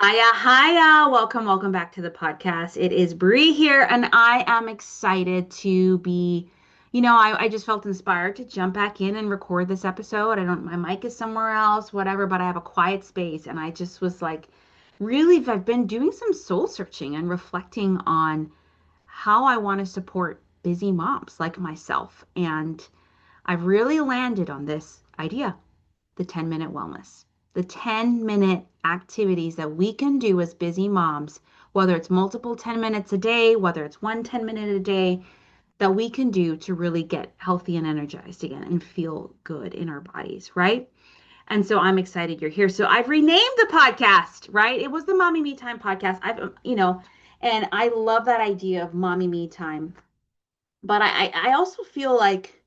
Hiya, hiya. Welcome back to the podcast. It is Bree here, and I am excited to be, I just felt inspired to jump back in and record this episode. My mic is somewhere else, whatever, but I have a quiet space, and I just was like, really, I've been doing some soul searching and reflecting on how I want to support busy moms like myself. And I've really landed on this idea, the 10-minute wellness, the 10-minute activities that we can do as busy moms, whether it's multiple 10 minutes a day, whether it's one 10-minute a day, that we can do to really get healthy and energized again and feel good in our bodies, right? And so I'm excited you're here. So I've renamed the podcast, right? It was the Mommy Me Time podcast. And I love that idea of Mommy Me Time. But I also feel like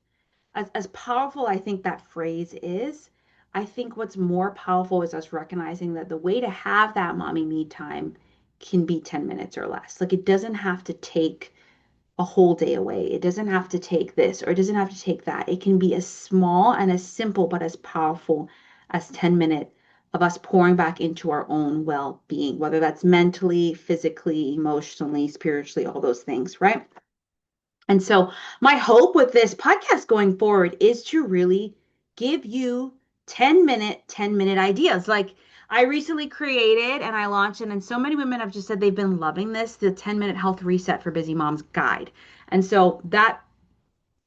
as powerful I think that phrase is, I think what's more powerful is us recognizing that the way to have that mommy me time can be 10 minutes or less. Like it doesn't have to take a whole day away. It doesn't have to take this or it doesn't have to take that. It can be as small and as simple but as powerful as 10 minutes of us pouring back into our own well-being, whether that's mentally, physically, emotionally, spiritually, all those things, right? And so, my hope with this podcast going forward is to really give you 10-minute ideas. Like I recently created and I launched it, and so many women have just said they've been loving this, the 10-minute health reset for busy moms guide. And so, that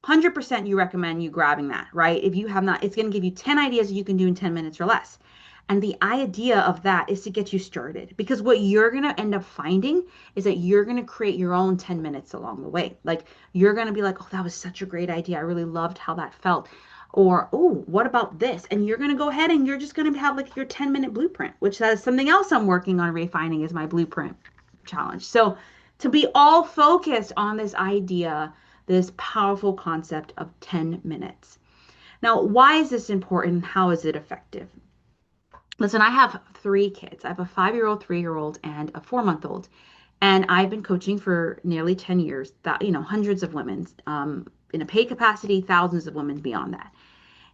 100% you recommend you grabbing that, right? If you have not, it's going to give you 10 ideas you can do in 10 minutes or less. And the idea of that is to get you started because what you're going to end up finding is that you're going to create your own 10 minutes along the way. Like you're going to be like, oh, that was such a great idea. I really loved how that felt. Or, oh, what about this? And you're going to go ahead and you're just going to have like your 10-minute blueprint, which is something else I'm working on refining is my blueprint challenge. So to be all focused on this idea, this powerful concept of 10 minutes. Now, why is this important? How is it effective? Listen, I have three kids. I have a 5-year-old, 3-year-old, and a 4-month-old. And I've been coaching for nearly 10 years, that, hundreds of women in a paid capacity, thousands of women beyond that.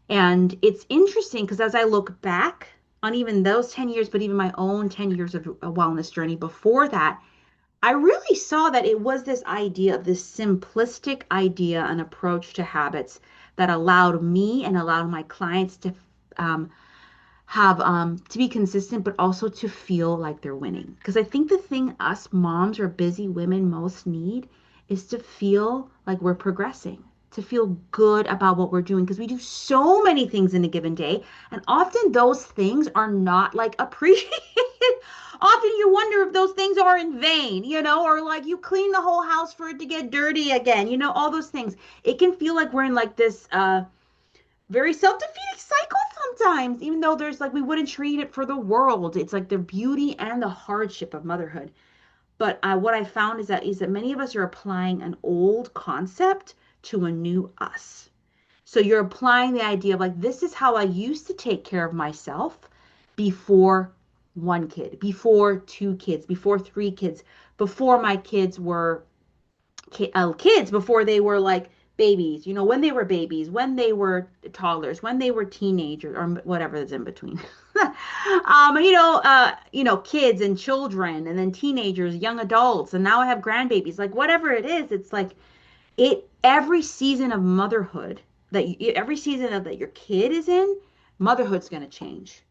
And it's interesting because as I look back on even those 10 years, but even my own 10 years of a wellness journey before that, I really saw that it was this idea, this simplistic idea and approach to habits that allowed me and allowed my clients to um, have to be consistent, but also to feel like they're winning. Because I think the thing us moms or busy women most need is to feel like we're progressing, to feel good about what we're doing. Because we do so many things in a given day, and often those things are not like appreciated. Often you wonder if those things are in vain, or like you clean the whole house for it to get dirty again, all those things. It can feel like we're in like this very self-defeating cycle sometimes, even though there's like we wouldn't treat it for the world. It's like the beauty and the hardship of motherhood. But what I found is that many of us are applying an old concept to a new us. So you're applying the idea of like, this is how I used to take care of myself before one kid, before two kids, before three kids, before my kids were kids, before they were like babies, when they were babies, when they were toddlers, when they were teenagers, or whatever is in between. Kids and children, and then teenagers, young adults, and now I have grandbabies. Like whatever it is, it's like every season of motherhood every season of that your kid is in, motherhood's going to change,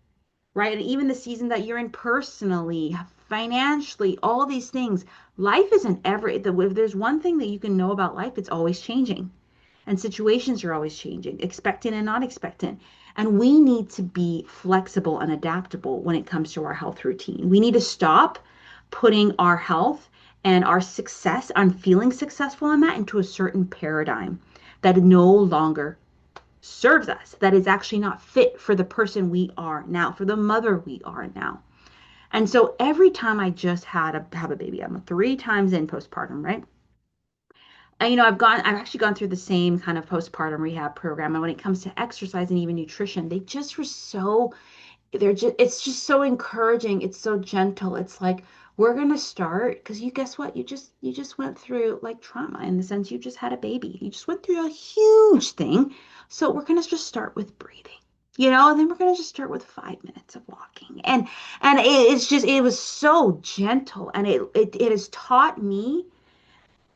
right? And even the season that you're in personally, financially, all these things, life isn't ever, if there's one thing that you can know about life, it's always changing. And situations are always changing, expectant and not expectant. And we need to be flexible and adaptable when it comes to our health routine. We need to stop putting our health and our success on feeling successful in that into a certain paradigm that no longer serves us, that is actually not fit for the person we are now, for the mother we are now. And so every time I just have a baby, I'm 3 times in postpartum, right? And I've actually gone through the same kind of postpartum rehab program. And when it comes to exercise and even nutrition, they just were so it's just so encouraging. It's so gentle. It's like we're gonna start because you guess what? You just went through like trauma in the sense you just had a baby. You just went through a huge thing. So we're gonna just start with breathing. And then we're going to just start with 5 minutes of walking. And it's just, it was so gentle. And it has taught me,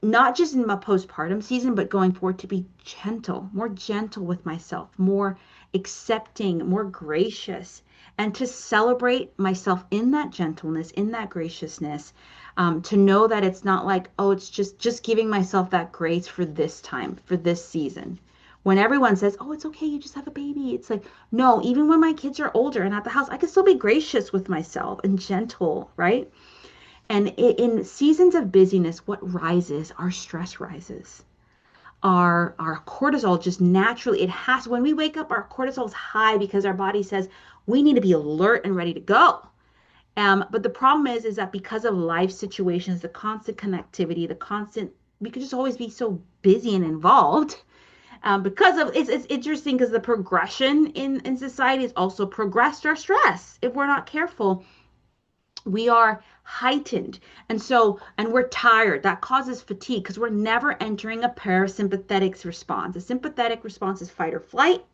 not just in my postpartum season, but going forward, to be gentle, more gentle with myself, more accepting, more gracious, and to celebrate myself in that gentleness, in that graciousness, to know that it's not like, oh, it's just giving myself that grace for this time, for this season. When everyone says, oh, it's okay, you just have a baby. It's like, no, even when my kids are older and at the house, I can still be gracious with myself and gentle, right? And in seasons of busyness, what rises? Our stress rises. Our cortisol just naturally, it has, when we wake up, our cortisol is high because our body says we need to be alert and ready to go. But the problem is that because of life situations, the constant connectivity, the constant, we could just always be so busy and involved. Because of it's interesting because the progression in society has also progressed our stress if we're not careful. We are heightened, and we're tired. That causes fatigue because we're never entering a parasympathetic response. A sympathetic response is fight or flight.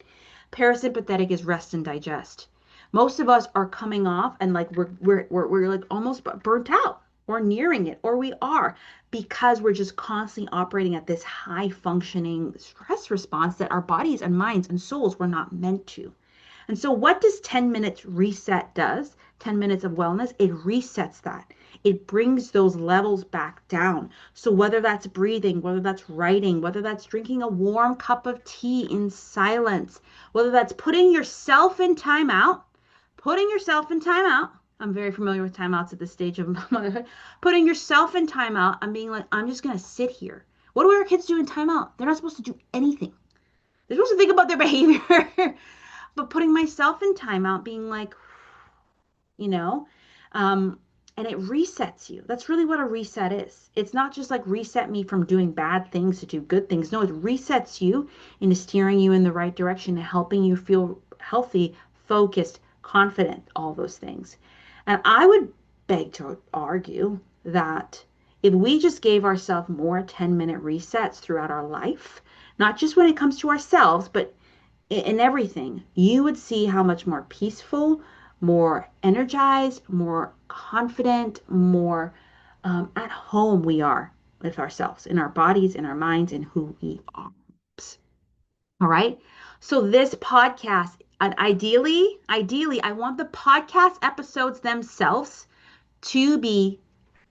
Parasympathetic is rest and digest. Most of us are coming off and like we're like almost burnt out or nearing it, or we are, because we're just constantly operating at this high functioning stress response that our bodies and minds and souls were not meant to. And so what does 10 minutes reset does? 10 minutes of wellness, it resets that. It brings those levels back down. So whether that's breathing, whether that's writing, whether that's drinking a warm cup of tea in silence, whether that's putting yourself in timeout. I'm very familiar with timeouts at this stage of motherhood. Putting yourself in timeout and being like, I'm just going to sit here. What do our kids do in timeout? They're not supposed to do anything. They're supposed to think about their behavior. But putting myself in timeout, being like, you know, um, and it resets you. That's really what a reset is. It's not just like reset me from doing bad things to do good things. No, it resets you into steering you in the right direction and helping you feel healthy, focused, confident, all those things. And I would beg to argue that if we just gave ourselves more 10-minute resets throughout our life, not just when it comes to ourselves, but in everything, you would see how much more peaceful, more energized, more confident, more at home we are with ourselves, in our bodies, in our minds, and who we are. All right. So this podcast, ideally, I want the podcast episodes themselves to be,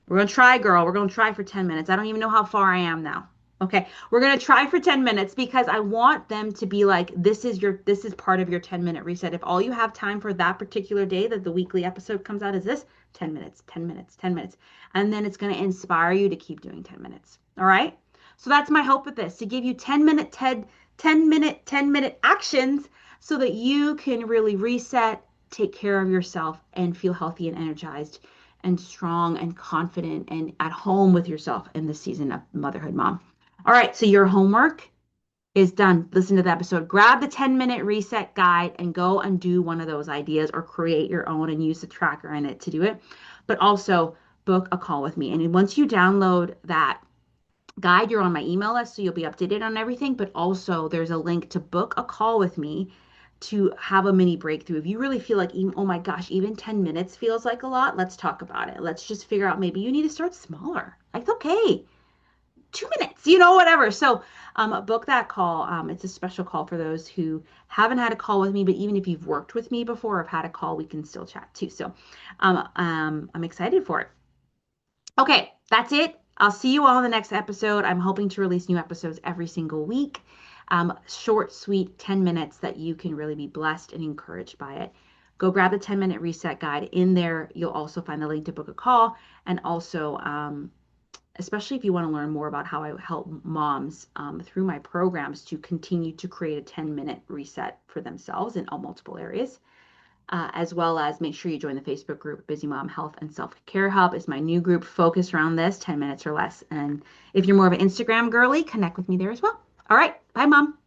we're going to try, girl. We're going to try for 10 minutes. I don't even know how far I am now. Okay. We're going to try for 10 minutes because I want them to be like, this is part of your 10-minute reset. If all you have time for that particular day that the weekly episode comes out is this, 10 minutes, 10 minutes, 10 minutes. And then it's going to inspire you to keep doing 10 minutes. All right. So that's my hope with this, to give you 10-minute actions so that you can really reset, take care of yourself, and feel healthy and energized and strong and confident and at home with yourself in this season of motherhood, mom. All right, so your homework is done. Listen to the episode. Grab the 10-minute reset guide and go and do one of those ideas or create your own and use the tracker in it to do it. But also book a call with me. And once you download that guide, you're on my email list, so you'll be updated on everything. But also there's a link to book a call with me to have a mini breakthrough. If you really feel like, oh my gosh, even 10 minutes feels like a lot, let's talk about it. Let's just figure out, maybe you need to start smaller. Like, okay, 2 minutes, whatever. So book that call. It's a special call for those who haven't had a call with me, but even if you've worked with me before or have had a call, we can still chat too. So I'm excited for it. Okay, that's it. I'll see you all in the next episode. I'm hoping to release new episodes every single week. Short, sweet, 10 minutes that you can really be blessed and encouraged by it. Go grab the 10-minute reset guide. In there, you'll also find the link to book a call. And also, especially if you want to learn more about how I help moms through my programs to continue to create a 10-minute reset for themselves in all multiple areas. As well as make sure you join the Facebook group, Busy Mom Health and Self-Care Hub is my new group focused around this, 10 minutes or less. And if you're more of an Instagram girly, connect with me there as well. All right. Bye, Mom.